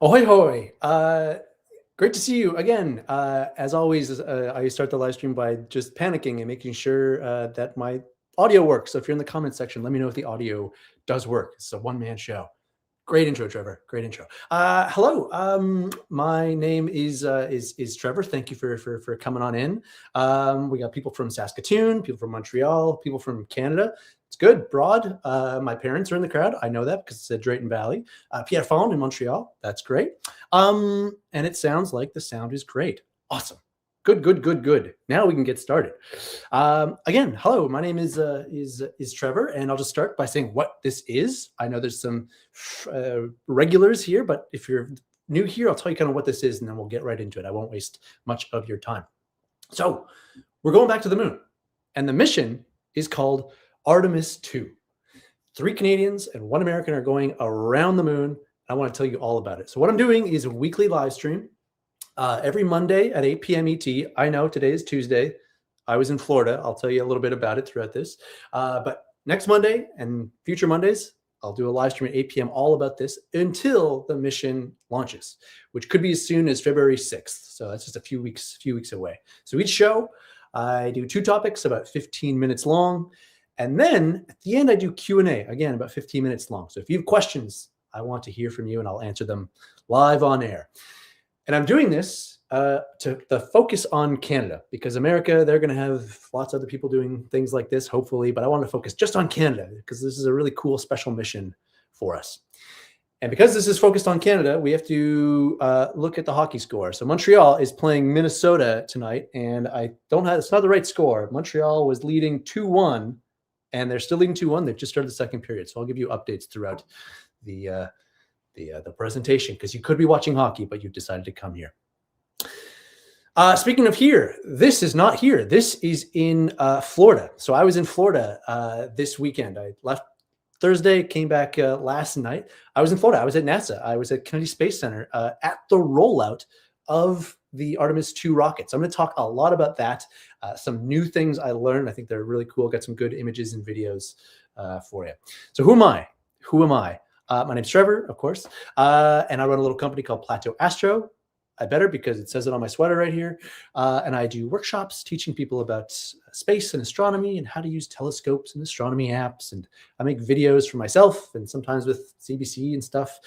Ahoy, hoy. Great to see you again. As always, I start the live stream by just panicking and making sure that my audio works. So if you're in the comment section, let me know if the audio does work. It's a one-man show. Great intro, Trevor. Great intro. Hello. My name is Trevor. Thank you for coming on in. We got people from Saskatoon, people from Montreal, people from Canada. It's good. Broad. My parents are in the crowd. I know that because it's at Drayton Valley. Pierrefonds in Montreal. That's great. And it sounds like the sound is great. Awesome. Good. Now we can get started. Again, hello. My name is Trevor, and I'll just start by saying what this is. I know there's some regulars here, but if you're new here, I'll tell you kind of what this is, and then we'll get right into it. I won't waste much of your time. So we're going back to the moon, and the mission is called Artemis II. 3 Canadians and 1 American are going around the moon. I want to tell you all about it. So what I'm doing is a weekly live stream. Every Monday at 8 p.m. ET. I know today is Tuesday. I was in Florida. I'll tell you a little bit about it throughout this. But next Monday and future Mondays, I'll do a live stream at 8 p.m. all about this until the mission launches, which could be as soon as February 6th. So that's just a few weeks away. So each show, I do 2 topics about 15 minutes long. And then at the end, I do Q&A, again, about 15 minutes long. So if you have questions, I want to hear from you, and I'll answer them live on air. And I'm doing this to focus on Canada, because America, they're going to have lots of other people doing things like this, hopefully. But I want to focus just on Canada because this is a really cool special mission for us. And because this is focused on Canada, we have to look at the hockey score. So Montreal is playing Minnesota tonight, and it's not the right score. Montreal was leading 2-1, and they're still leading 2-1. They've just started the second period. So I'll give you updates throughout the presentation, because you could be watching hockey, but you decided to come here. Speaking of here, this is not here. This is in Florida. So I was in Florida this weekend. I left Thursday, came back last night. I was in Florida. I was at NASA. I was at Kennedy Space Center at the rollout of the Artemis II rockets. I'm going to talk a lot about that. Some new things I learned. I think they're really cool. Got some good images and videos for you. So who am I? My name's Trevor, of course, and I run a little company called Plateau Astro. I better, because it says it on my sweater right here. And I do workshops teaching people about space and astronomy and how to use telescopes and astronomy apps. And I make videos for myself and sometimes with CBC and stuff.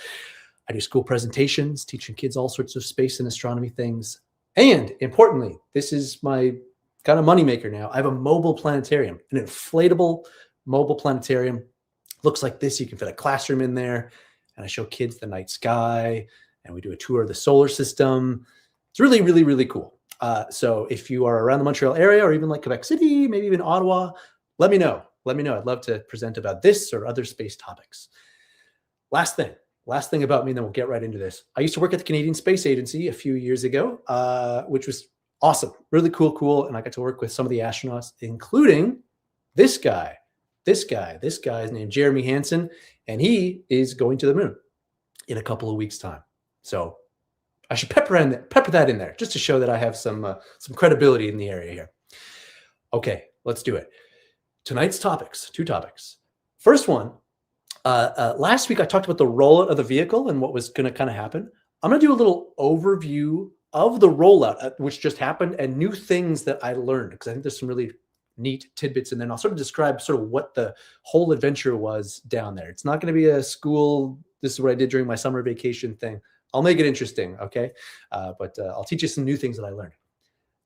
I do school presentations, teaching kids all sorts of space and astronomy things. And importantly, this is my kind of moneymaker now. I have a mobile planetarium, an inflatable mobile planetarium. Looks like this. You can fit a classroom in there, and I show kids the night sky, and we do a tour of the solar system. It's really cool. So if you are around the Montreal area, or even like Quebec City, maybe even Ottawa, let me know. I'd love to present about this or other space topics. Last thing about me, and then we'll get right into this. I used to work at the Canadian Space Agency a few years ago, which was awesome, really cool. And I got to work with some of the astronauts, including this guy. This guy is named Jeremy Hansen, and he is going to the moon in a couple of weeks' time. So I should pepper that in there just to show that I have some credibility in the area here. Okay, let's do it. Tonight's topics, 2 topics. First one, last week I talked about the rollout of the vehicle and what was going to kind of happen. I'm going to do a little overview of the rollout, which just happened, and new things that I learned, because I think there's some really neat tidbits, and then I'll sort of describe sort of what the whole adventure was down there. It's not going to be a school, this is what I did during my summer vacation thing. I'll make it interesting, okay? But I'll teach you some new things that I learned.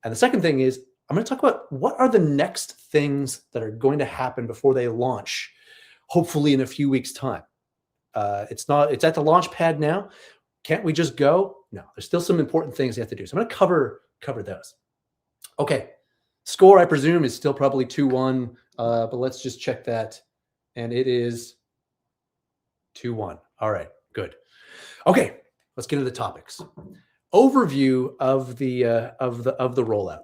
And the second thing is, I'm going to talk about what are the next things that are going to happen before they launch, hopefully in a few weeks' time. It's at the launch pad now. Can't we just go? No, there's still some important things you have to do. So I'm going to cover those. Okay. Score, I presume, is still probably 2-1, but let's just check that. And it is 2-1. All right, good. Okay, let's get into the topics. Overview of the rollout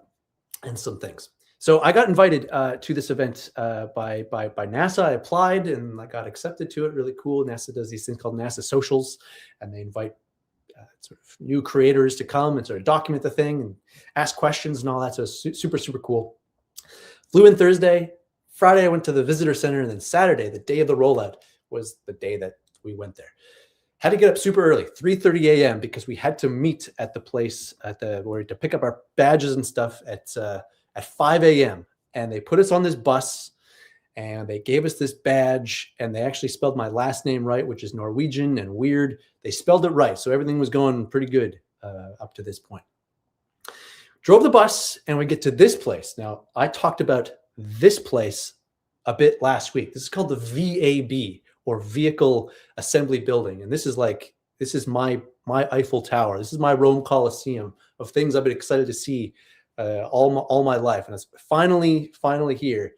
and some things. So I got invited to this event by NASA. I applied and I got accepted to it. Really cool. NASA does these things called NASA Socials, and they invite sort of new creators to come and sort of document the thing and ask questions and all that. So super cool. Flew in Thursday. Friday, I went to the visitor center, and then Saturday, the day of the rollout, was the day that we went there. Had to get up super early, 3:30 a.m. because we had to meet at the place to pick up our badges and stuff at 5 a.m. And they put us on this bus and they gave us this badge, and they actually spelled my last name right, which is Norwegian and weird. They spelled it right, so everything was going pretty good up to this point. Drove the bus, and we get to this place. Now, I talked about this place a bit last week. This is called the VAB, or Vehicle Assembly Building, and this is my Eiffel Tower. This is my Rome Colosseum of things I've been excited to see all my life, and it's finally here.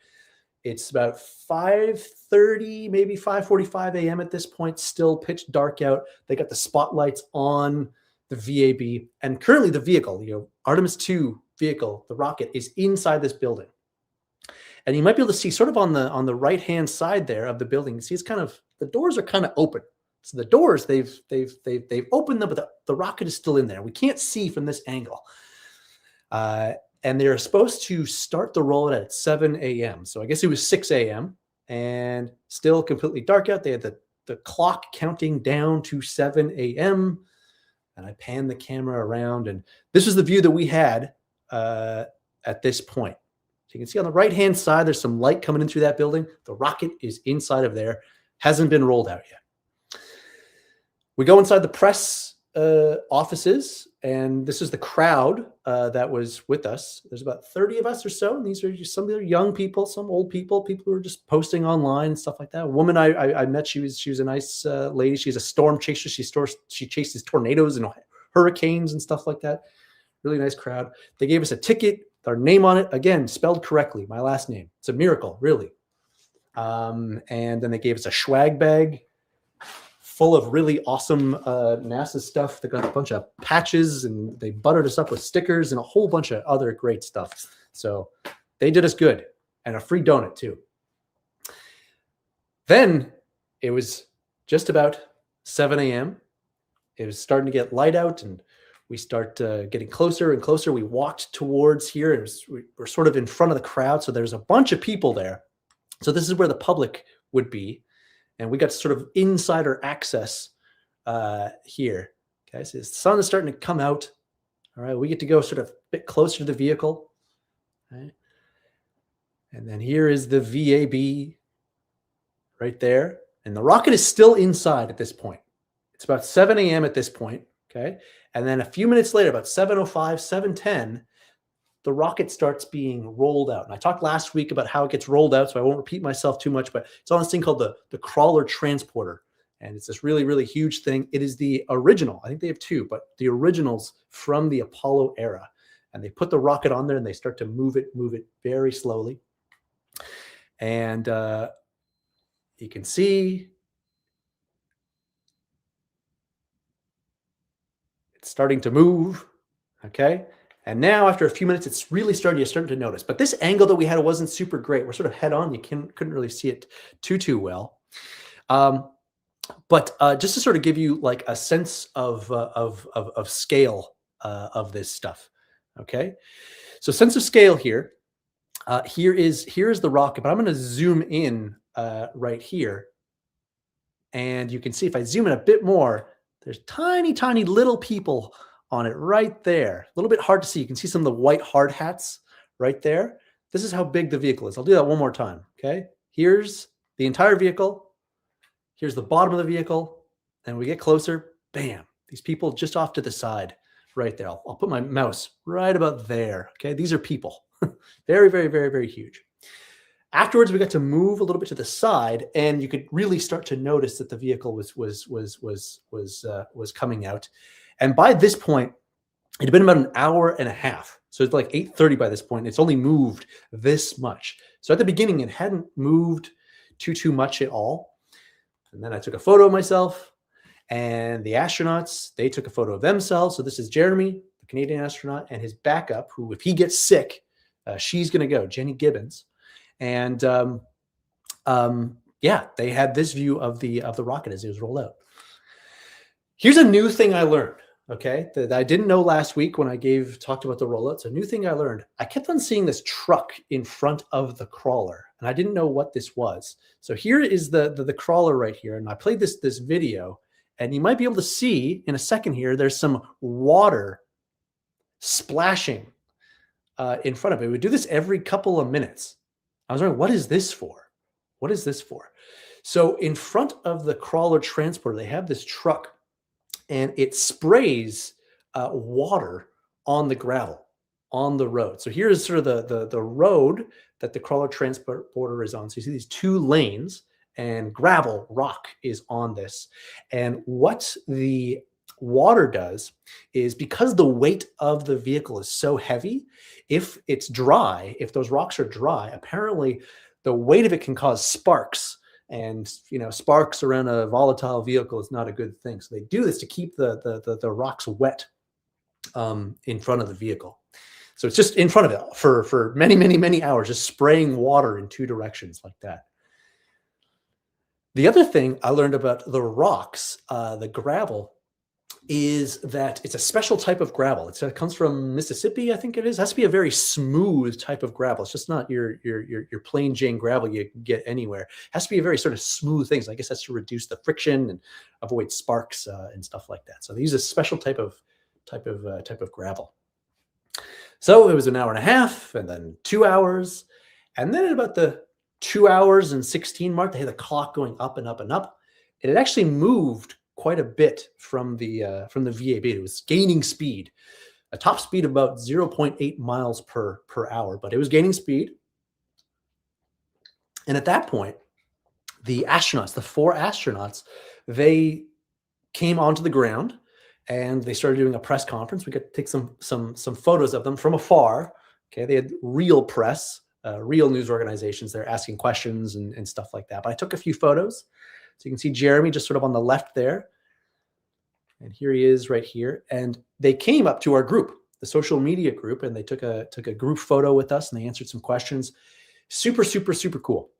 It's about 5:30, maybe 5:45 a.m. at this point, still pitch dark out. They got the spotlights on the VAB, and currently the vehicle, Artemis II vehicle, the rocket, is inside this building. And you might be able to see sort of on the right-hand side there of the building, you see the doors are kind of open. So the doors, they've opened them, but the rocket is still in there. We can't see from this angle. And they're supposed to start the rollout at 7 a.m. So I guess it was 6 a.m. and still completely dark out. They had the clock counting down to 7 a.m. And I panned the camera around, and this was the view that we had at this point. So you can see on the right-hand side, there's some light coming in through that building. The rocket is inside of there, hasn't been rolled out yet. We go inside the press offices, and this is the crowd that was with us. There's about 30 of us or so, and these are just some of the young people, some old people who are just posting online and stuff like that. A woman I met, she was a nice lady. She's a storm chaser. She chases tornadoes and hurricanes and stuff like that. Really nice crowd. They gave us a ticket, our name on it, again, spelled correctly, my last name. It's a miracle, really. And then they gave us a swag bag full of really awesome NASA stuff. They got a bunch of patches, and they buttered us up with stickers and a whole bunch of other great stuff. So they did us good, and a free donut too. Then it was just about 7 a.m. It was starting to get light out, and we start getting closer and closer. We walked towards here, and we're sort of in front of the crowd. So there's a bunch of people there. So this is where the public would be. And we got sort of insider access here. Okay, so the sun is starting to come out. All right, we get to go sort of a bit closer to the vehicle. Right? And then here is the VAB right there. And the rocket is still inside at this point. It's about 7 a.m. at this point. Okay, and then a few minutes later, about 7:05, 7:10, the rocket starts being rolled out. And I talked last week about how it gets rolled out, so I won't repeat myself too much, but it's on this thing called the crawler transporter. And it's this really, really huge thing. It is the original. I think they have two, but the originals from the Apollo era. And they put the rocket on there, and they start to move it very slowly. And you can see it's starting to move, okay? And now, after a few minutes, it's really starting to notice. But this angle that we had wasn't super great. We're sort of head on. You couldn't really see it too well. But just to sort of give you like a sense of scale of this stuff. Okay, so sense of scale here. Here is the rocket, but I'm going to zoom in right here, and you can see if I zoom in a bit more, there's tiny little people on it right there. A little bit hard to see. You can see some of the white hard hats right there. This is how big the vehicle is. I'll do that one more time. Okay. Here's the entire vehicle. Here's the bottom of the vehicle. And we get closer. Bam. These people just off to the side right there. I'll put my mouse right about there. Okay. These are people. Very huge. Afterwards, we got to move a little bit to the side, and you could really start to notice that the vehicle was coming out. And by this point, it had been about an hour and a half. So it's like 8:30 by this point. It's only moved this much. So at the beginning, it hadn't moved too much at all. And then I took a photo of myself, and the astronauts, they took a photo of themselves. So this is Jeremy, the Canadian astronaut, and his backup, who, if he gets sick, she's going to go, Jenny Gibbons. And yeah, they had this view of the rocket as it was rolled out. Here's a new thing I learned, okay, that I didn't know last week when I talked about the rollouts. A new thing I learned. I kept on seeing this truck in front of the crawler, and I didn't know what this was. So here is the crawler right here, and I played this video, And you might be able to see in a second here, there's some water splashing in front of it. We do this every couple of minutes. I was wondering, what is this for? What is this for? So in front of the crawler transporter, they have this truck, and it sprays water on the gravel, on the road. So here's sort of the road that the crawler transporter is on. So you see these 2 lanes, and gravel, rock is on this. And what the water does is, because the weight of the vehicle is so heavy, if it's dry, if those rocks are dry, apparently the weight of it can cause sparks. And, sparks around a volatile vehicle is not a good thing. So they do this to keep the rocks wet in front of the vehicle. So it's just in front of it for many, many, many hours, just spraying water in 2 directions like that. The other thing I learned about the rocks, the gravel, is that it's a special type of gravel. It comes from Mississippi, I think it is. It has to be a very smooth type of gravel. It's just not your plain Jane gravel you can get anywhere. It has to be a very sort of smooth thing. So I guess that's to reduce the friction and avoid sparks and stuff like that. So they use a special type of gravel. So it was an hour and a half, and then 2 hours, and then at about the 2 hours and 16 mark, they had the clock going up and up and up. And it actually moved quite a bit from the VAB. It was gaining speed, a top speed of about 0.8 miles per hour, but it was gaining speed. And at that point, the astronauts, the 4 astronauts, they came onto the ground, and they started doing a press conference. We got to take some photos of them from afar. Okay, they had real press, real news organizations. They're asking questions and stuff like that. But I took a few photos. So you can see Jeremy just sort of on the left there. And here he is right here. And they came up to our group, the social media group, and they took a group photo with us, and they answered some questions. Super, super, super cool.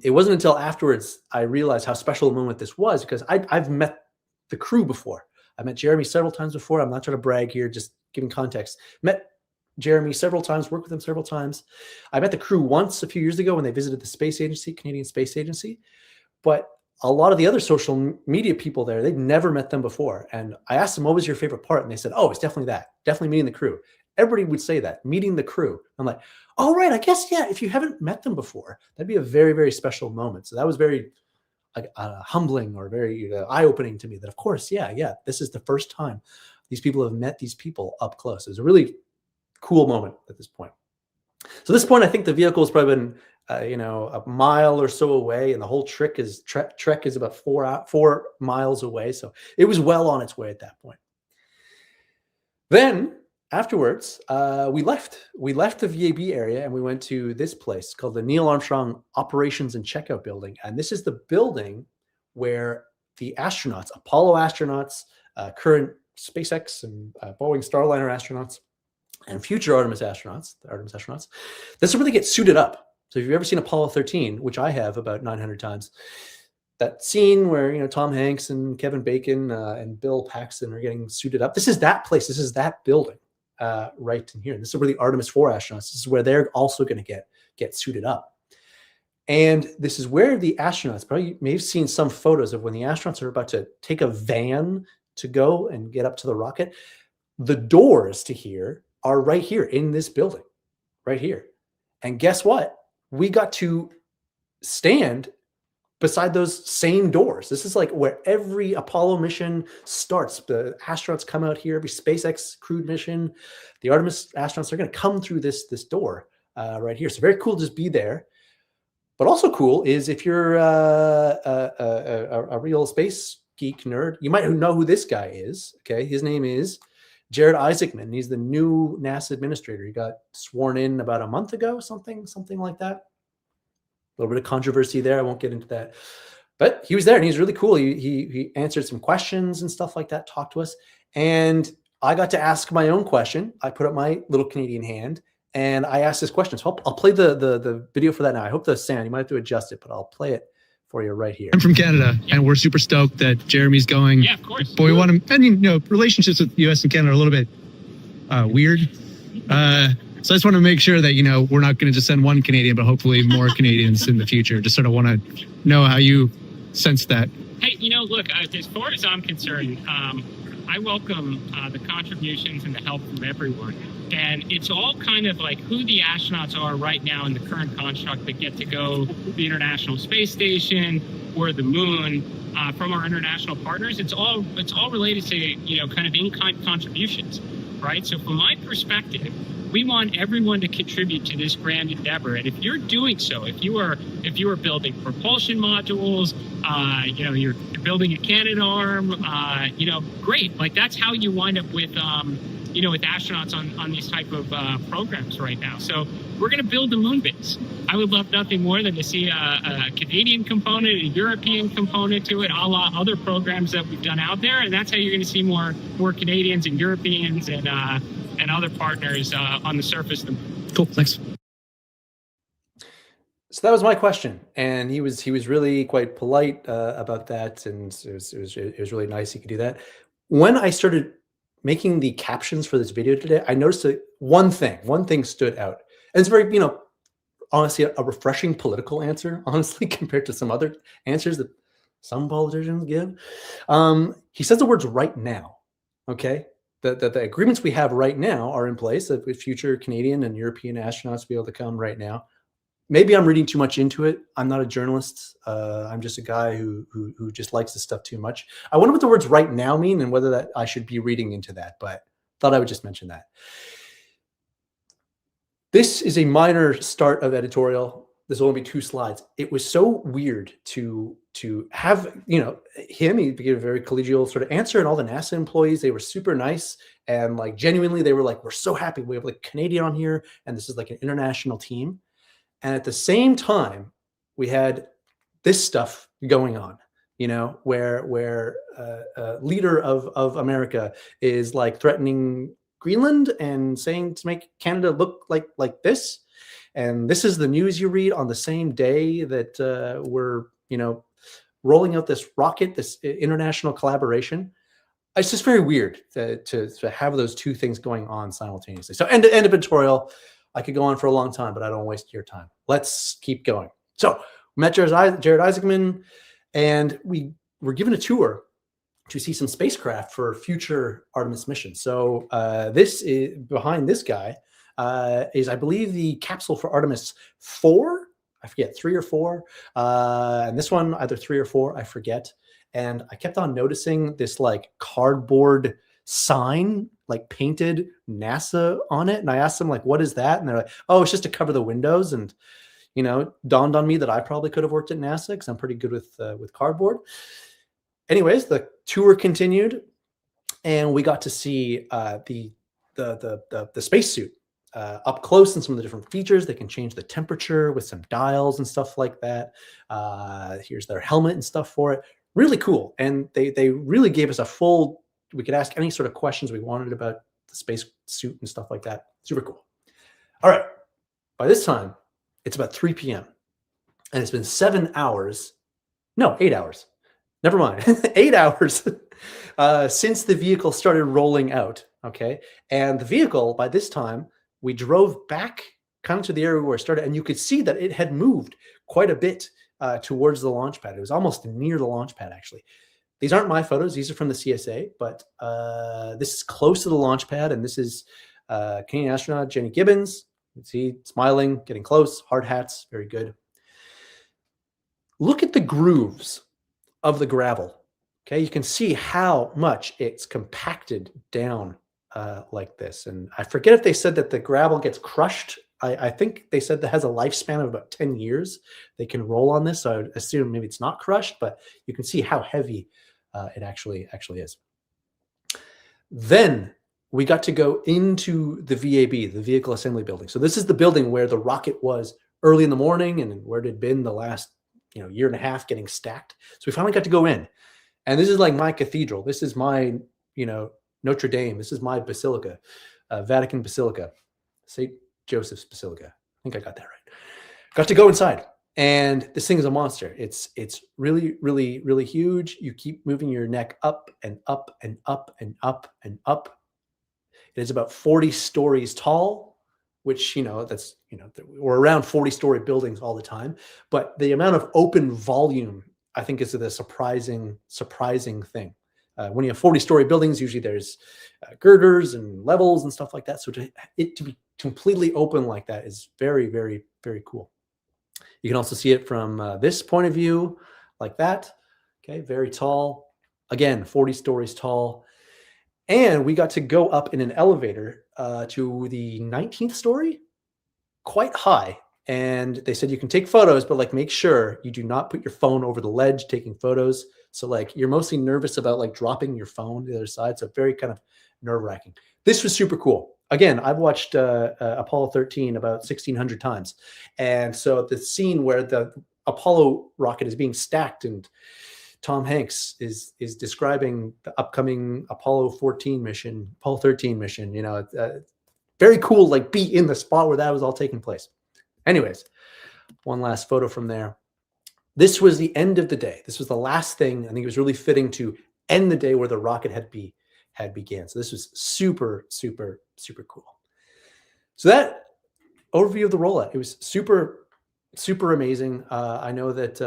It wasn't until afterwards I realized how special a moment this was, because I've met the crew before. I met Jeremy several times before. I'm not trying to brag here, just giving context. Met Jeremy several times, worked with him several times. I met the crew once a few years ago when they visited the space agency, Canadian Space Agency. But a lot of the other social media people there, they'd never met them before. And I asked them, what was your favorite part? And they said, oh, it's definitely that. Definitely meeting the crew. Everybody would say that, meeting the crew. I'm like, oh, right, I guess, yeah, if you haven't met them before, that'd be a very, very special moment. So that was very humbling or very eye-opening to me that, of course, yeah, this is the first time these people have met these people up close. It was a really cool moment at this point. So at this point, I think the vehicle has probably been, a mile or so away, and the whole trek is about 4 miles away. So it was well on its way at that point. Then afterwards, we left the VAB area, and we went to this place called the Neil Armstrong Operations and Checkout Building. And this is the building where the astronauts, Apollo astronauts, current SpaceX and Boeing Starliner astronauts, and future Artemis astronauts, this is where they get suited up. So if you've ever seen Apollo 13, which I have about 900 times, that scene where, Tom Hanks and Kevin Bacon and Bill Paxton are getting suited up, this is that place. This is that building right in here. This is where the Artemis IV astronauts, this is where they're also going to get suited up. And this is where the astronauts, probably you may have seen some photos of when the astronauts are about to take a van to go and get up to the rocket. The doors to here are right here in this building, right here. And guess what? We got to stand beside those same doors. This is like where every Apollo mission starts. The astronauts come out here, every SpaceX crewed mission. The Artemis astronauts are going to come through this door right here. So very cool to just be there. But also cool is if you're a real space geek nerd, you might know who this guy is. Okay, his name is Jared Isaacman. He's the new NASA administrator. He got sworn in about a month ago, something like that. A little bit of controversy there. I won't get into that. But he was there, and he's really cool. He answered some questions and stuff like that, talked to us. And I got to ask my own question. I put up my little Canadian hand, and I asked this question. So I'll play the video for that now. I hope the sound, you might have to adjust it, but I'll play it for you right here. I'm from Canada, and we're super stoked that Jeremy's going. Yeah, of course. But we want to, and relationships with the U.S. and Canada are a little bit weird. So I just want to make sure that, we're not going to just send one Canadian, but hopefully more Canadians in the future. Just sort of want to know how you sense that. Hey, look, as far as I'm concerned, I welcome the contributions and the help from everyone. And it's all kind of like who the astronauts are right now in the current construct that get to go to the International Space Station or the moon from our international partners. It's all related to, kind of in-kind contributions, right? So from my perspective, we want everyone to contribute to this grand endeavor. And if you're doing so, if you are building propulsion modules, you're building a Canadarm, great. Like that's how you wind up with, with astronauts on these type of programs right now. So we're going to build the moon base. I would love nothing more than to see a Canadian component, a European component to it, a la other programs that we've done out there. And that's how you're going to see more Canadians and Europeans and other partners on the surface. Cool, thanks. So that was my question, and he was really quite polite about that, and it was really nice he could do that. When I started making the captions for this video today, I noticed that one thing stood out, and it's very, honestly, a refreshing political answer, honestly, compared to some other answers that some politicians give. He says the words "right now." Okay. The agreements we have right now are in place that with future Canadian and European astronauts be able to come right now. Maybe I'm reading too much into it. I'm not a journalist. I'm just a guy who just likes this stuff too much. I wonder what the words "right now" mean and whether that I should be reading into that, but thought I would just mention that. This is a minor start of editorial. There's only 2 slides. It was so weird to have, him, he gave a very collegial sort of answer, and all the NASA employees, they were super nice. And like genuinely, they were like, we're so happy we have like Canadian on here. And this is like an international team. And at the same time, we had this stuff going on, where a leader of America is like threatening Greenland and saying to make Canada look like this. And this is the news you read on the same day that we're, rolling out this rocket, this international collaboration. It's just very weird to have those 2 things going on simultaneously. So end of editorial. I could go on for a long time, but I don't waste your time. Let's keep going. So we met Jared Isaacman, and we were given a tour to see some spacecraft for future Artemis missions. So this is behind this guy is, I believe, the capsule for Artemis 4. I forget, 3 or 4. And this one, either 3 or 4, I forget. And I kept on noticing this like cardboard sign, like painted NASA on it. And I asked them like, what is that? And they're like, oh, it's just to cover the windows. And, dawned on me that I probably could have worked at NASA because I'm pretty good with cardboard. Anyways, the tour continued, and we got to see the spacesuit up close and some of the different features. They can change the temperature with some dials and stuff like that. Here's their helmet and stuff for it. Really cool. And they really gave us a full, we could ask any sort of questions we wanted about the space suit and stuff like that. Super cool. All right. By this time, it's about 3 p.m. and it's been 7 hours. No, 8 hours. Never mind. 8 hours since the vehicle started rolling out. Okay. And the vehicle, by this time, we drove back kind of to the area where it started, and you could see that it had moved quite a bit towards the launch pad. It was almost near the launch pad, actually. These aren't my photos. These are from the CSA, but this is close to the launch pad, and this is Canadian astronaut Jenny Gibbons. You can see smiling, getting close, hard hats, very good. Look at the grooves of the gravel. Okay, you can see how much it's compacted down like this. And I forget if they said that the gravel gets crushed. I think they said that has a lifespan of about 10 years. They can roll on this, so I would assume maybe it's not crushed, but you can see how heavy it actually is. Then we got to go into the VAB, the Vehicle Assembly Building. So this is the building where the rocket was early in the morning and where it had been the last year and a half getting stacked. So we finally got to go in. And this is like my cathedral. This is my, Notre Dame. This is my basilica, Vatican Basilica, St. Joseph's Basilica. I think I got that right. Got to go inside. And this thing is a monster. It's really, really, really huge. You keep moving your neck up and up and up and up and up. It is about 40 stories tall, which, we're around 40-story buildings all the time. But the amount of open volume I think is the surprising thing. When you have 40-story buildings, usually there's girders and levels and stuff like that. So it to be completely open like that is very, very, very cool. You can also see it from this point of view, like that. Okay, very tall. Again, 40 stories tall. And we got to go up in an elevator to the 19th story, quite high. And they said you can take photos, but like make sure you do not put your phone over the ledge taking photos. So like you're mostly nervous about like dropping your phone to the other side. So very kind of nerve-wracking. This was super cool. Again, I've watched Apollo 13 about 1,600 times. And so the scene where the Apollo rocket is being stacked and Tom Hanks is describing the upcoming Apollo 13 mission, you know, very cool, like be in the spot where that was all taking place. Anyways, one last photo from there. This was the end of the day. This was the last thing. I think it was really fitting to end the day where the rocket had began. So this was super, super, super cool. So that overview of the rollout, it was super, super amazing. I know that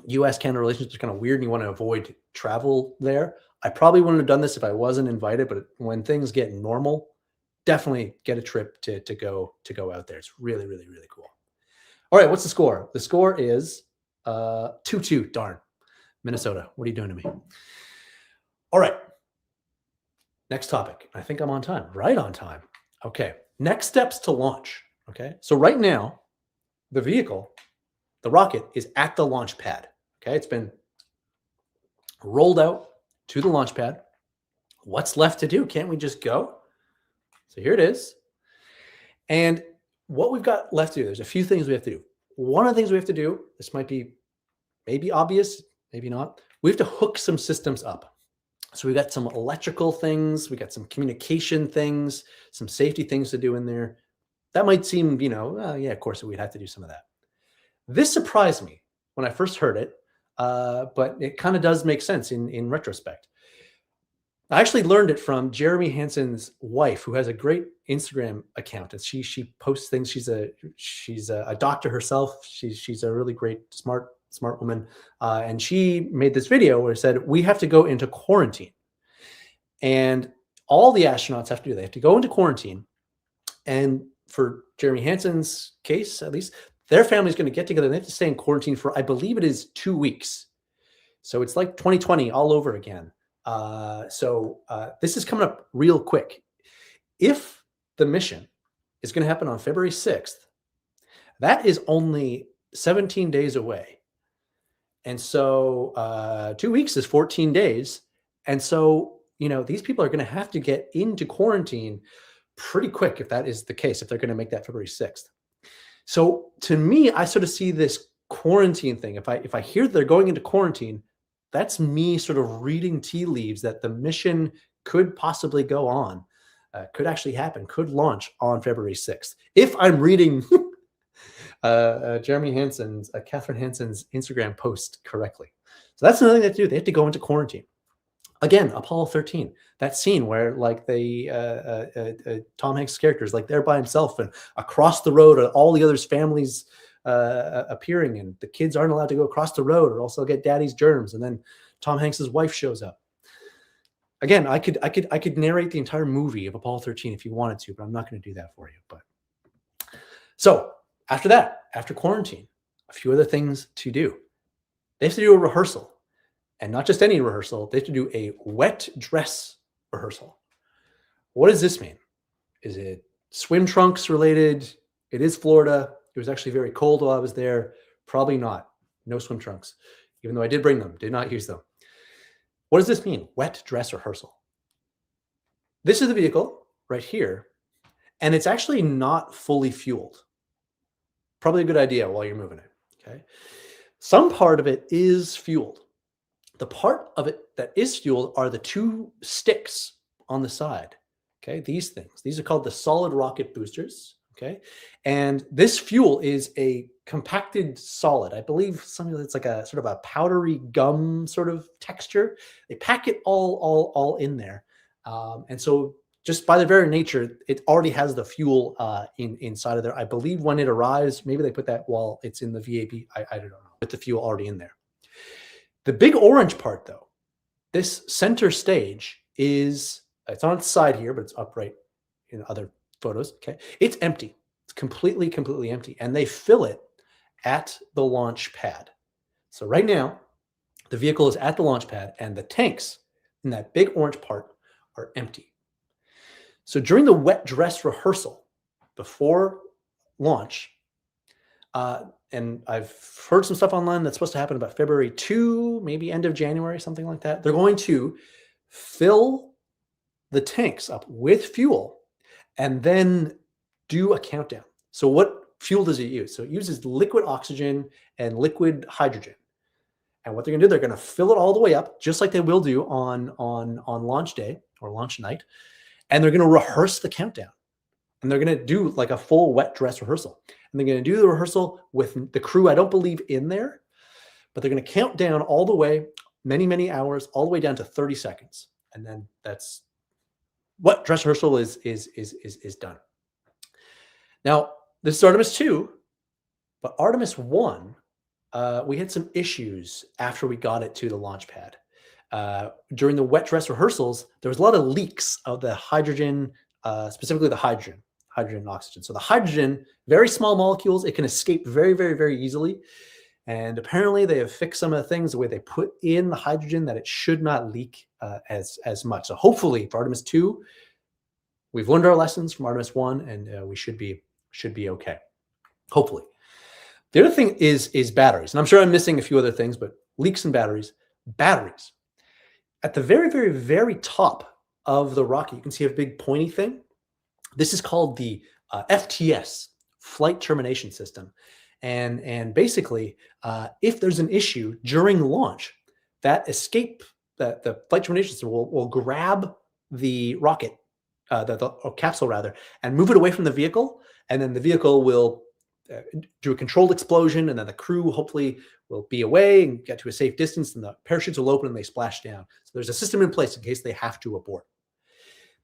U.S.-Canada relations are kind of weird and you want to avoid travel there. I probably wouldn't have done this if I wasn't invited, but when things get normal, definitely get a trip to go out there. It's really, really, really cool. All right, what's the score? The score is 2-2. Darn. Minnesota, what are you doing to me? All right. Next topic. I think I'm on time. Right on time. Okay. Next steps to launch. Okay. So right now, the vehicle, the rocket, is at the launch pad. Okay. It's been rolled out to the launch pad. What's left to do? Can't we just go? So here it is. And what we've got left to do, there's a few things we have to do. One of the things we have to do, this might be maybe obvious, maybe not. We have to hook some systems up. So we got some electrical things, we got some communication things, some safety things to do in there. That might seem, you know, yeah, of course we'd have to do some of that. This surprised me when I first heard it, but it kind of does make sense in retrospect. I actually learned it from Jeremy Hansen's wife, who has a great Instagram account, and she posts things. She's a doctor herself. She's a really great, smart woman, and she made this video where it said we have to go into quarantine, and all the astronauts have to do. They have to go into quarantine, and for Jeremy Hansen's case, at least, their family's going to get together. And they have to stay in quarantine for, I believe it is 2 weeks. So it's like 2020 all over again. This is coming up real quick. If the mission is going to happen on February 6th, that is only 17 days away. And so 2 weeks is 14 days. And so, you know, these people are going to have to get into quarantine pretty quick if that is the case, if they're going to make that February 6th. So to me, I sort of see this quarantine thing. If I hear they're going into quarantine, that's me sort of reading tea leaves that the mission could possibly go on, could actually happen, could launch on February 6th. If I'm reading Jeremy Hansen's, Catherine Hansen's Instagram post correctly. So that's another thing they have to do. They have to go into quarantine. Again, Apollo 13, that scene where like Tom Hanks' characters, like they're by himself and across the road are all the others' families appearing, and the kids aren't allowed to go across the road or else they'll get daddy's germs. And then Tom Hanks' wife shows up. Again, I could narrate the entire movie of Apollo 13 if you wanted to, but I'm not going to do that for you. But so after that, after quarantine, a few other things to do. They have to do a rehearsal, and not just any rehearsal. They have to do a wet dress rehearsal. What does this mean? Is it swim trunks related? It is Florida. It was actually very cold while I was there. Probably not. No swim trunks, even though I did bring them, did not use them. What does this mean? Wet dress rehearsal. This is the vehicle right here, and it's actually not fully fueled. Probably a good idea while you're moving it, okay? Some part of it is fueled. The part of it that is fueled are the two sticks on the side, okay? These things. These are called the solid rocket boosters, okay? And this fuel is a compacted solid. I believe something that's like a sort of a powdery gum sort of texture. They pack it all in there. And so just by the very nature, it already has the fuel inside of there. I believe when it arrives, maybe they put that while it's in the VAB. I don't know, with the fuel already in there. The big orange part, though, this center stage it's on its side here, but it's upright in other photos. Okay. It's empty. It's completely empty. And they fill it at the launch pad. So right now, the vehicle is at the launch pad and the tanks in that big orange part are empty. So during the wet dress rehearsal before launch, and I've heard some stuff online that's supposed to happen about February 2, maybe end of January, something like that. They're going to fill the tanks up with fuel and then do a countdown. So what fuel does it use? So it uses liquid oxygen and liquid hydrogen. And what they're going to do, they're going to fill it all the way up, just like they will do on launch day or launch night. And they're going to rehearse the countdown. And they're going to do like a full wet dress rehearsal. And they're going to do the rehearsal with the crew, I don't believe, in there. But they're going to count down all the way, many hours, all the way down to 30 seconds. And then that's what dress rehearsal is done. Now, this is Artemis II, but Artemis I, we had some issues after we got it to the launch pad. During the wet dress rehearsals, there was a lot of leaks of the hydrogen, specifically the hydrogen and oxygen. So the hydrogen, very small molecules, it can escape very easily. And apparently they have fixed some of the things, the way they put in the hydrogen, that it should not leak as much. So hopefully for Artemis II, we've learned our lessons from Artemis I, and we should be okay. Hopefully. The other thing is batteries. And I'm sure I'm missing a few other things, but leaks in batteries. Batteries. At the very top of the rocket, you can see a big pointy thing. This is called the FTS, Flight Termination System. And basically, if there's an issue during launch, that the flight termination system will grab the rocket, or capsule rather, and move it away from the vehicle. And then the vehicle will do a controlled explosion, and then the crew hopefully will be away and get to a safe distance, and the parachutes will open and they splash down. So there's a system in place in case they have to abort.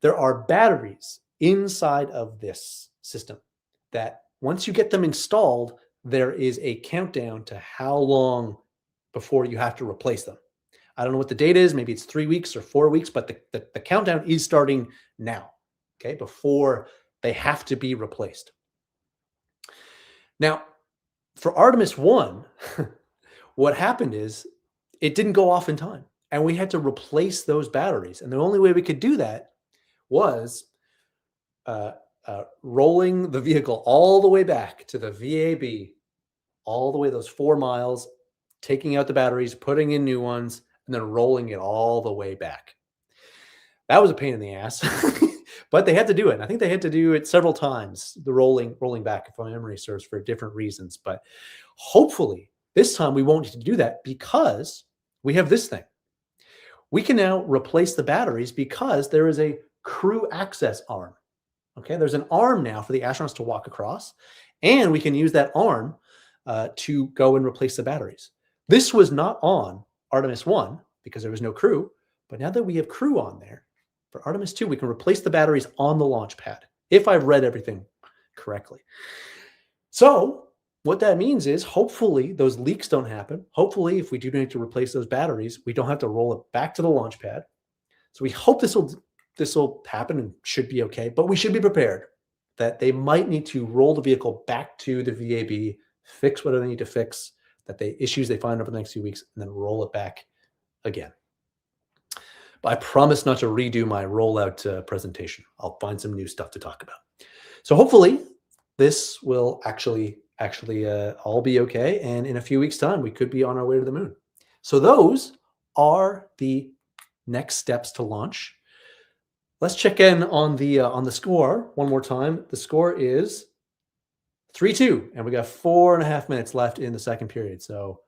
There are batteries inside of this system that once you get them installed, there is a countdown to how long before you have to replace them. I don't know what the date is. Maybe it's 3 weeks or 4 weeks, but the countdown is starting now, okay, before they have to be replaced. Now, for Artemis I, what happened is it didn't go off in time, and we had to replace those batteries. And the only way we could do that was rolling the vehicle all the way back to the VAB, all the way those 4 miles, taking out the batteries, putting in new ones, and then rolling it all the way back. That was a pain in the ass, but they had to do it. And I think they had to do it several times, the rolling back, if my memory serves, for different reasons. But hopefully this time we won't need to do that, because we have this thing. We can now replace the batteries because there is a crew access arm. Okay, there's an arm now for the astronauts to walk across, and we can use that arm to go and replace the batteries. This was not on Artemis I because there was no crew, but now that we have crew on there, for Artemis II, we can replace the batteries on the launch pad, if I've read everything correctly. So what that means is hopefully those leaks don't happen. Hopefully, if we do need to replace those batteries, we don't have to roll it back to the launch pad. So we hope this will happen and should be okay, but we should be prepared that they might need to roll the vehicle back to the VAB, fix whatever they need to fix, that the issues they find over the next few weeks, and then roll it back again. But I promise not to redo my rollout presentation. I'll find some new stuff to talk about. So hopefully this will actually all be okay. And in a few weeks' time, we could be on our way to the moon. So those are the next steps to launch. Let's check in on the score one more time. The score is 3-2, and we got 4.5 minutes left in the second period. So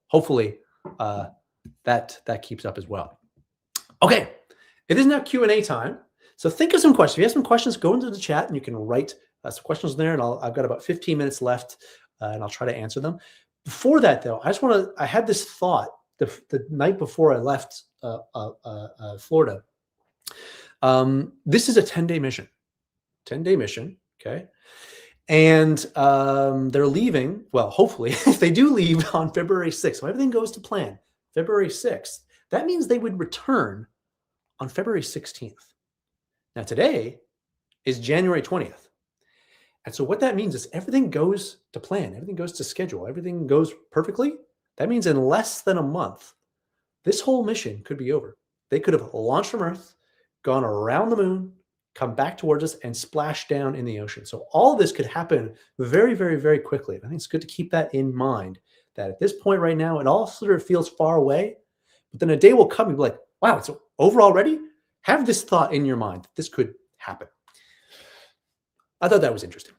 hopefully that keeps up as well. Okay, it is now Q&A time. So think of some questions. If you have some questions, go into the chat and you can write some questions there. And I've got about 15 minutes left, and I'll try to answer them. Before that, though, I had this thought the night before I left Florida. This is a 10-day mission. 10-day mission, okay? And they're leaving, well, hopefully, if they do leave on February 6th, so everything goes to plan, February 6th. That means they would return on February 16th. Now, today is January 20th. And so what that means is everything goes to plan, everything goes to schedule, everything goes perfectly. That means in less than a month, this whole mission could be over. They could have launched from Earth, gone around the moon, come back towards us, and splash down in the ocean. So all of this could happen very, very, very quickly. And I think it's good to keep that in mind, that at this point right now, it all sort of feels far away. But then a day will come and be like, wow, it's over already? Have this thought in your mind that this could happen. I thought that was interesting.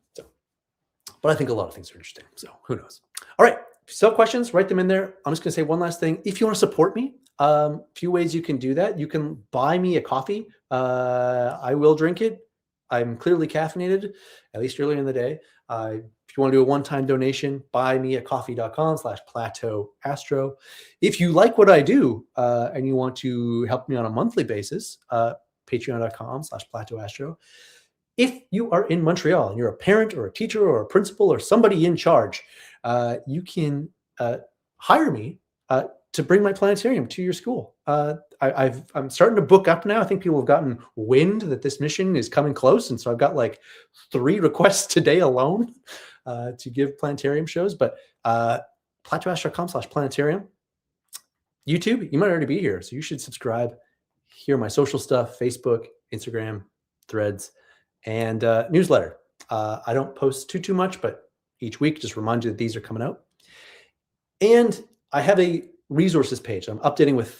But I think a lot of things are interesting. So who knows? All right. If you still have questions, write them in there. I'm just going to say one last thing. If you want to support me, a few ways you can do that. You can buy me a coffee. I will drink it. I'm clearly caffeinated, at least earlier in the day. If you want to do a one-time donation, buymeacoffee.com/plateauastro. If you like what I do and you want to help me on a monthly basis, patreon.com/plateauastro. If you are in Montreal and you're a parent or a teacher or a principal or somebody in charge, you can hire me to bring my planetarium to your school. I'm starting to book up now. I think people have gotten wind that this mission is coming close. And so I've got like 3 requests today alone to give planetarium shows. But plateauastro.com/planetarium. YouTube, you might already be here. So you should subscribe, hear my social stuff, Facebook, Instagram, Threads, and newsletter. I don't post too much, but each week just remind you that these are coming out. And I have a resources page. I'm updating with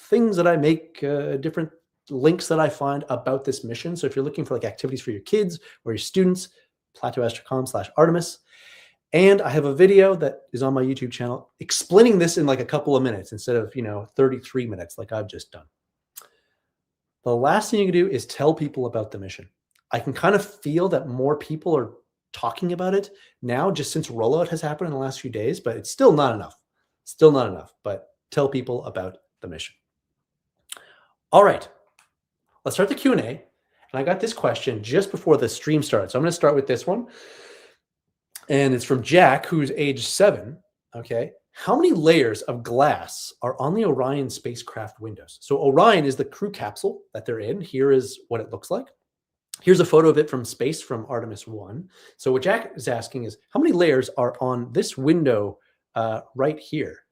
things that I make, different links that I find about this mission. So if you're looking for like activities for your kids or your students, plateauastro.com/Artemis. And I have a video that is on my YouTube channel explaining this in like a couple of minutes instead of, 33 minutes like I've just done. The last thing you can do is tell people about the mission. I can kind of feel that more people are talking about it now, just since rollout has happened in the last few days, but it's still not enough. Still not enough, but tell people about the mission. All right, let's start the Q&A. And I got this question just before the stream started. So I'm going to start with this one. And it's from Jack, who's age 7. Okay. How many layers of glass are on the Orion spacecraft windows? So Orion is the crew capsule that they're in. Here is what it looks like. Here's a photo of it from space from Artemis I. So what Jack is asking is, how many layers are on this window right here?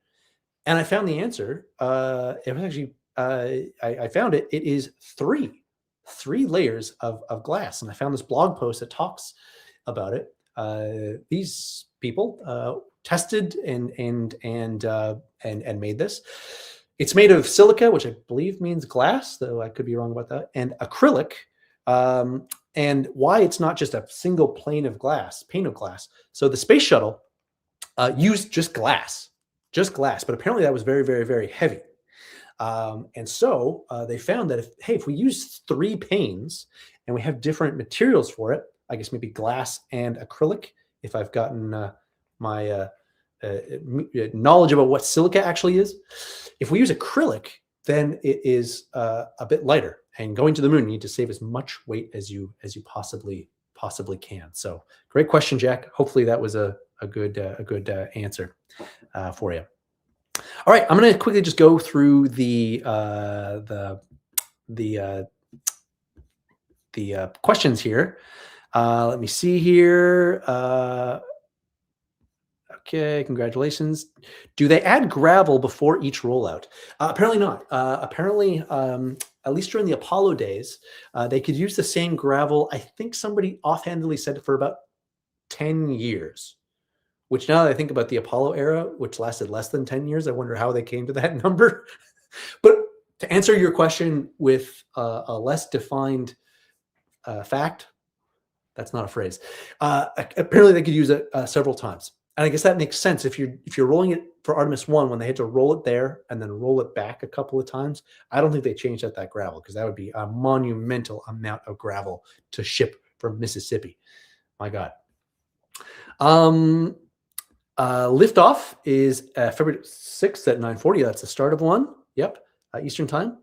And I found the answer. It was actually, I found it. It is 3 layers of glass. And I found this blog post that talks about it. These people tested and made this. It's made of silica, which I believe means glass, though I could be wrong about that, and acrylic. And why it's not just a single pane of glass. So the space shuttle used just glass, but apparently that was very, very, very heavy. And so they found that if we use 3 panes and we have different materials for it, I guess maybe glass and acrylic, if I've gotten my knowledge about what silica actually is. If we use acrylic, then it is a bit lighter. And going to the moon, you need to save as much weight as you possibly can. So great question, Jack. Hopefully that was a good answer for you. All right, I'm going to quickly just go through the questions here. Let me see here. Okay, congratulations. Do they add gravel before each rollout? Apparently not. Apparently, at least during the Apollo days, they could use the same gravel. I think somebody offhandedly said for about 10 years, which now that I think about the Apollo era, which lasted less than 10 years, I wonder how they came to that number. But to answer your question with a less defined fact, that's not a phrase. Apparently, they could use it several times. And I guess that makes sense if you're rolling it for Artemis I, when they had to roll it there and then roll it back a couple of times. I don't think they changed out that gravel, because that would be a monumental amount of gravel to ship from Mississippi. My God. Liftoff is February 6th at 9:40. That's the start of one. Yep, Eastern time.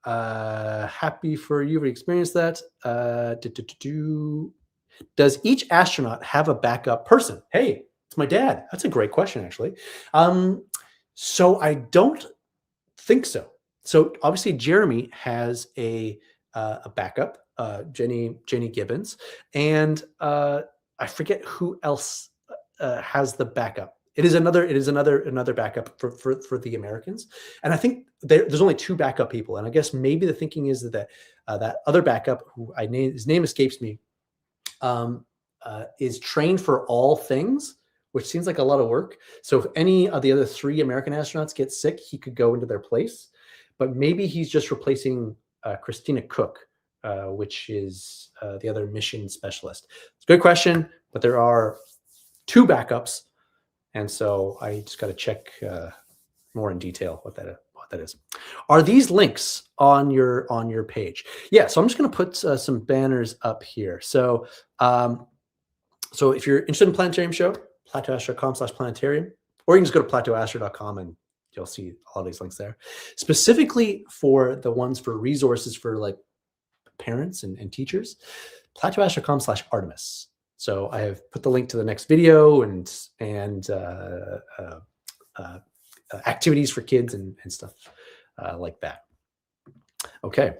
Happy for you to experience that. Does each astronaut have a backup person? Hey, it's my dad. That's a great question, actually. So I don't think so. So obviously Jeremy has a backup, Jenny Gibbons, and I forget who else has the backup. It is another backup for the Americans, and I think there's only two backup people. And I guess maybe the thinking is that that other backup, who his name escapes me, is trained for all things, which seems like a lot of work. So if any of the other three American astronauts get sick, he could go into their place. But maybe he's just replacing Christina Cook, which is the other mission specialist. It's a good question, but there are two backups. And so I just got to check more in detail what that is. Are these links on your page? Yeah, so I'm just going to put some banners up here. So so if you're interested in Planetarium Show, plateauastro.com/planetarium, or you can just go to plateauastro.com and you'll see all these links there. Specifically for the ones for resources for like parents and teachers, plateauastro.com/Artemis. So I have put the link to the next video and activities for kids and stuff like that. Okay.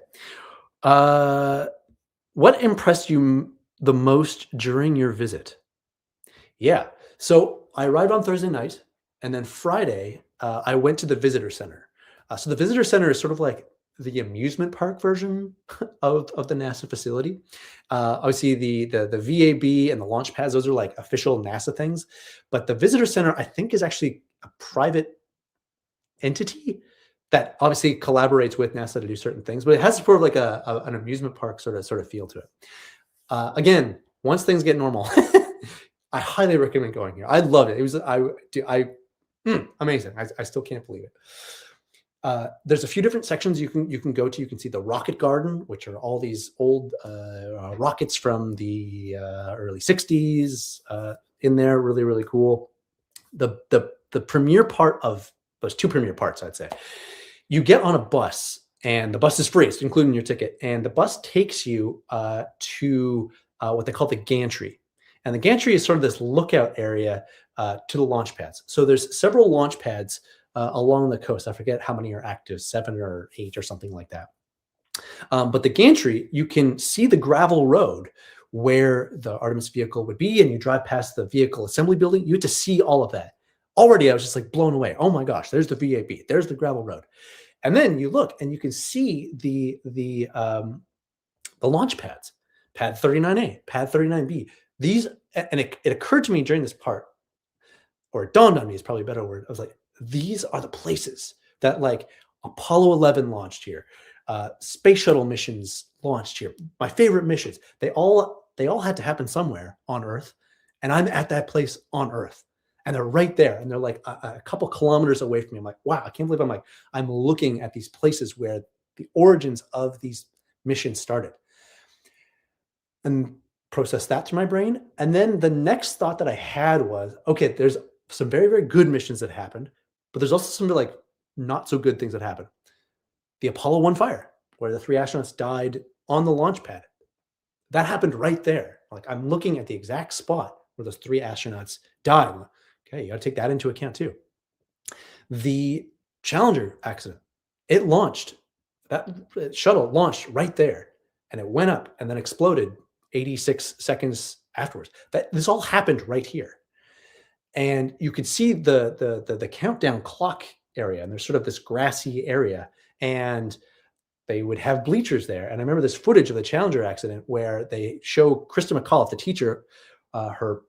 What impressed you the most during your visit? Yeah. So I arrived on Thursday night, and then Friday, I went to the visitor center. So the visitor center is sort of like the amusement park version of the NASA facility. Obviously, the VAB and the launch pads, those are like official NASA things. But the visitor center, I think, is actually a private entity that obviously collaborates with NASA to do certain things. But it has sort of like an amusement park sort of feel to it. Again, once things get normal, I highly recommend going here. I loved it. It was amazing. I still can't believe it. There's a few different sections you can go to. You can see the rocket garden, which are all these old rockets from the early 60s in there. Really, really cool. The premier part of those two premier parts, I'd say, you get on a bus, and the bus is free, so including your ticket. And the bus takes you to what they call the gantry. And the gantry is sort of this lookout area to the launch pads. So there's several launch pads along the coast. I forget how many are active, 7 or 8 or something like that. But the gantry, you can see the gravel road where the Artemis vehicle would be, and you drive past the vehicle assembly building. You get to see all of that. Already, I was just like blown away. Oh my gosh, there's the VAB, there's the gravel road. And then you look and you can see the launch pads, pad 39A, pad 39B. These, and it occurred to me during this part, or it dawned on me, is probably a better word. I was like, these are the places that like Apollo 11 launched here, space shuttle missions launched here. My favorite missions, they all had to happen somewhere on Earth, and I'm at that place on Earth. And they're right there, and they're like a couple kilometers away from me. I'm like, wow, I can't believe I'm looking at these places where the origins of these missions started. And process that through my brain. And then the next thought that I had was, okay, there's some very, very good missions that happened, but there's also some like not so good things that happened. The Apollo 1 fire, where the 3 astronauts died on the launch pad. That happened right there. Like, I'm looking at the exact spot where those 3 astronauts died. Okay, you got to take that into account too. The Challenger accident, it launched, that shuttle launched right there, and it went up and then exploded 86 seconds afterwards. This all happened right here. And you could see the countdown clock area, and there's sort of this grassy area, and they would have bleachers there. And I remember this footage of the Challenger accident where they show Krista McAuliffe, the teacher, her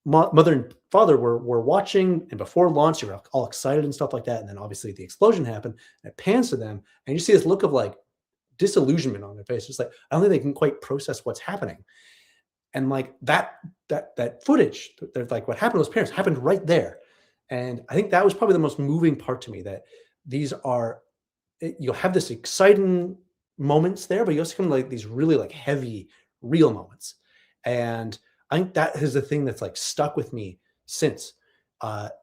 mother and father were watching, and before launch, they were all excited and stuff like that. And then obviously the explosion happened, and it pans to them, and you see this look of like disillusionment on their face. It's like, I don't think they can quite process what's happening. And like that footage, they're like, what happened to those parents happened right there. And I think that was probably the most moving part to me, that these are, you'll have this exciting moments there, but you also come like these really like heavy, real moments. And I think that is the thing that's like stuck with me since.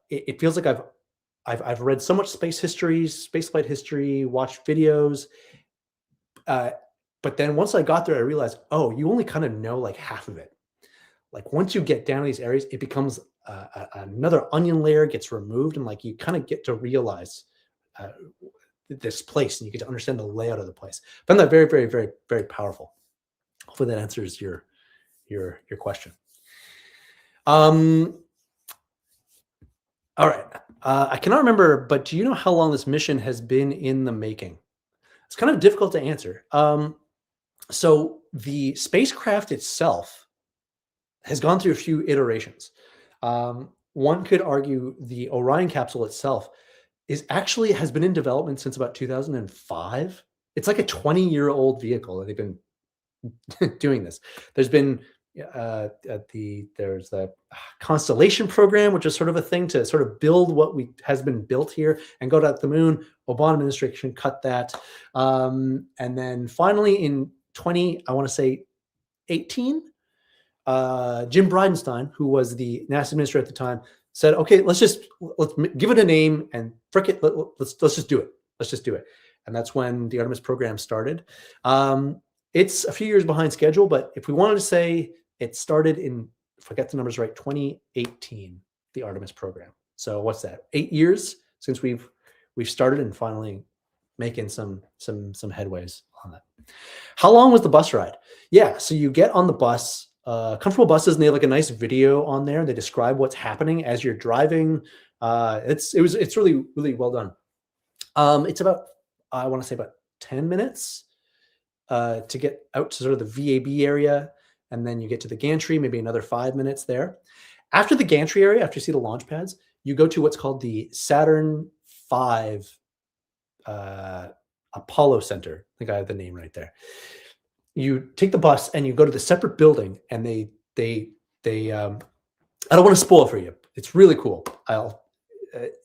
It feels like I've read so much space history, spaceflight history, watched videos. But then once I got there, I realized, oh, you only kind of know like half of it. Like once you get down to these areas, it becomes another onion layer gets removed, and like you kind of get to realize this place, and you get to understand the layout of the place. I found that very, very, very, very powerful. Hopefully that answers your question. All right. I cannot remember, but do you know how long this mission has been in the making? It's kind of difficult to answer. So the spacecraft itself has gone through a few iterations. One could argue the Orion capsule itself has been in development since about 2005. It's like a 20-year-old vehicle that they've been doing this. There's been there's the Constellation program, which is sort of a thing to sort of build what has been built here and go to the moon. Obama administration cut that, and then finally in 2018, Jim Bridenstine, who was the NASA administrator at the time, said, "Okay, let's give it a name and frick it. Let's just do it. Let's just do it." And that's when the Artemis program started. It's a few years behind schedule, but if we wanted to say it started in, if I got the numbers right, 2018, the Artemis program. So what's that? 8 years since we've started and finally making some headways on that. How long was the bus ride? Yeah, so you get on the bus, comfortable buses, and they have like a nice video on there. They describe what's happening as you're driving. It's really, really well done. It's about, I want to say about 10 minutes to get out to sort of the VAB area, and then you get to the gantry, maybe another 5 minutes there. After the gantry area, after you see the launch pads, you go to what's called the Saturn V Apollo Center. I think I have the name right there. You take the bus and you go to the separate building, and they I don't want to spoil for you. It's really cool.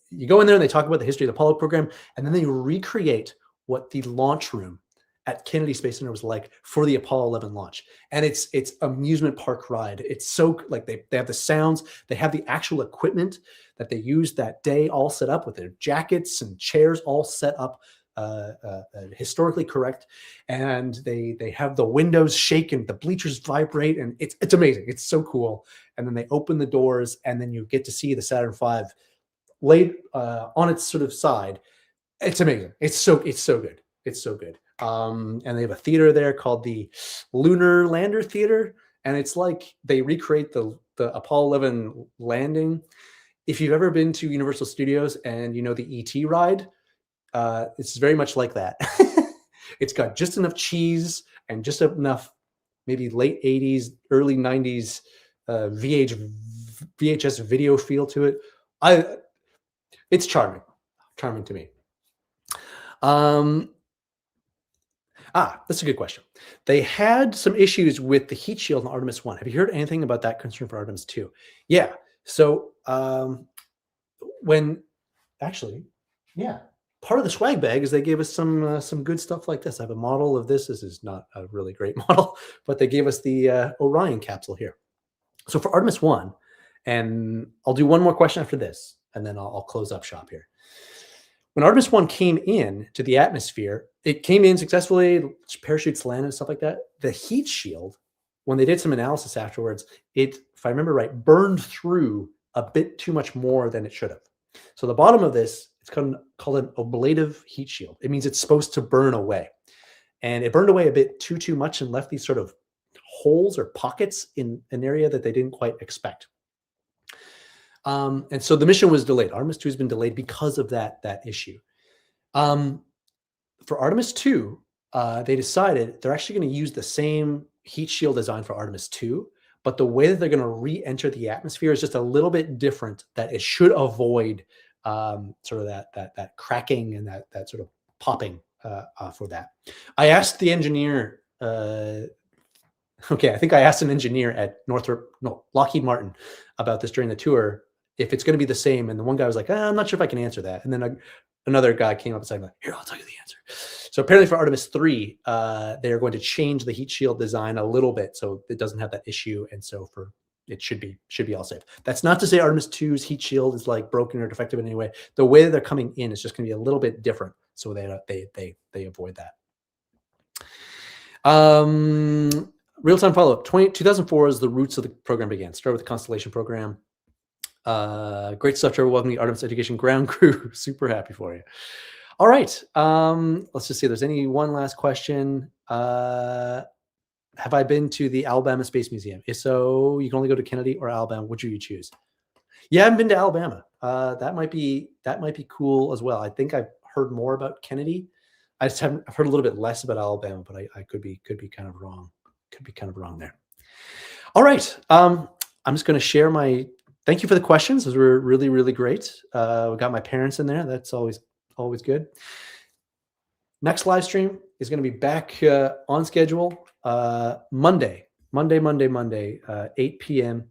You go in there and they talk about the history of the Apollo program, and then they recreate what the launch room at Kennedy Space Center was like for the Apollo 11 launch. And it's amusement park ride. It's so like they have the sounds, they have the actual equipment that they used that day all set up with their jackets and chairs all set up historically correct. And they have the windows shake and the bleachers vibrate, and it's amazing. It's so cool. And then they open the doors, and then you get to see the Saturn V laid on its sort of side. It's amazing. It's so good. It's so good. And they have a theater there called the Lunar Lander Theater, and it's like they recreate the Apollo 11 landing. If you've ever been to Universal Studios and you know the ET ride, it's very much like that. It's got just enough cheese and just enough maybe late 80s, early 90s VHS video feel to it. It's charming to me. That's a good question. They had some issues with the heat shield in Artemis 1. Have you heard anything about that concern for Artemis 2? Yeah. So part of the swag bag is they gave us some good stuff like this. I have a model of this. This is not a really great model, but they gave us the Orion capsule here. So for Artemis 1, and I'll do one more question after this, and then I'll close up shop here. When Artemis 1 came in to the atmosphere, it came in successfully, parachutes landed and stuff like that. The heat shield, when they did some analysis afterwards, it, if I remember right, burned through a bit too much more than it should have. So the bottom of this, it's called an ablative heat shield. It means it's supposed to burn away. And it burned away a bit too much and left these sort of holes or pockets in an area that they didn't quite expect. And so the mission was delayed. Artemis 2 has been delayed because of that issue. For Artemis 2, they decided they're actually going to use the same heat shield design for Artemis 2, but the way that they're going to re-enter the atmosphere is just a little bit different, that it should avoid sort of that cracking and that sort of popping for that. I asked the engineer, I think I asked an engineer at Lockheed Martin about this during the tour, if it's going to be the same. And the one guy was like, I'm not sure if I can answer that. And then another guy came up and said, like, here, I'll tell you the answer. So apparently for Artemis 3, they are going to change the heat shield design a little bit so it doesn't have that issue. And so it should be all safe. That's not to say Artemis 2's heat shield is like broken or defective in any way. The way that they're coming in is just going to be a little bit different, so they avoid that. Real-time follow-up. 2004 is the roots of the program began. Started with the Constellation program. Great stuff, Trevor. Welcome to the Artemis Education ground crew. Super happy for you. All right. Let's just see if there's any one last question. Have I been to the Alabama Space Museum? If so, you can only go to Kennedy or Alabama. Which would you choose? Yeah, I haven't been to Alabama. That might be cool as well. I think I've heard more about Kennedy. I've heard a little bit less about Alabama, but I could be kind of wrong. Could be kind of wrong there. All right. I'm just going to share my. Thank you for the questions. Those were really, really great. We got my parents in there. That's always good. Next live stream is going to be back on schedule Monday, 8 p.m.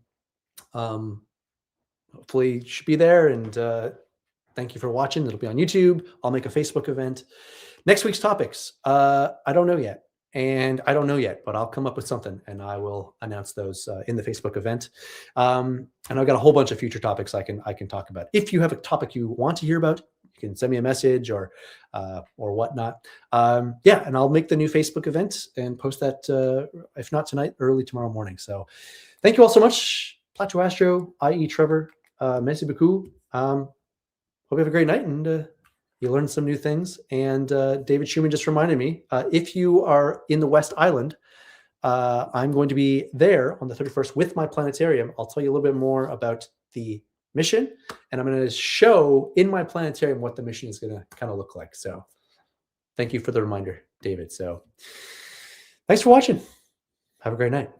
Hopefully you should be there, and thank you for watching. It'll be on YouTube. I'll make a Facebook event. Next week's topics, I don't know yet, but I'll come up with something, and I will announce those in the Facebook event. And I've got a whole bunch of future topics I can talk about. If you have a topic you want to hear about, you can send me a message or whatnot. Yeah, and I'll make the new Facebook event and post that, if not tonight, early tomorrow morning. So thank you all so much. Plateau Astro, i.e. Trevor, merci beaucoup. Hope you have a great night, and you learned some new things. And David Schumann just reminded me, if you are in the West Island, I'm going to be there on the 31st with my planetarium. I'll tell you a little bit more about the mission, and I'm going to show in my planetarium what the mission is going to kind of look like. So thank you for the reminder, David. So thanks for watching. Have a great night.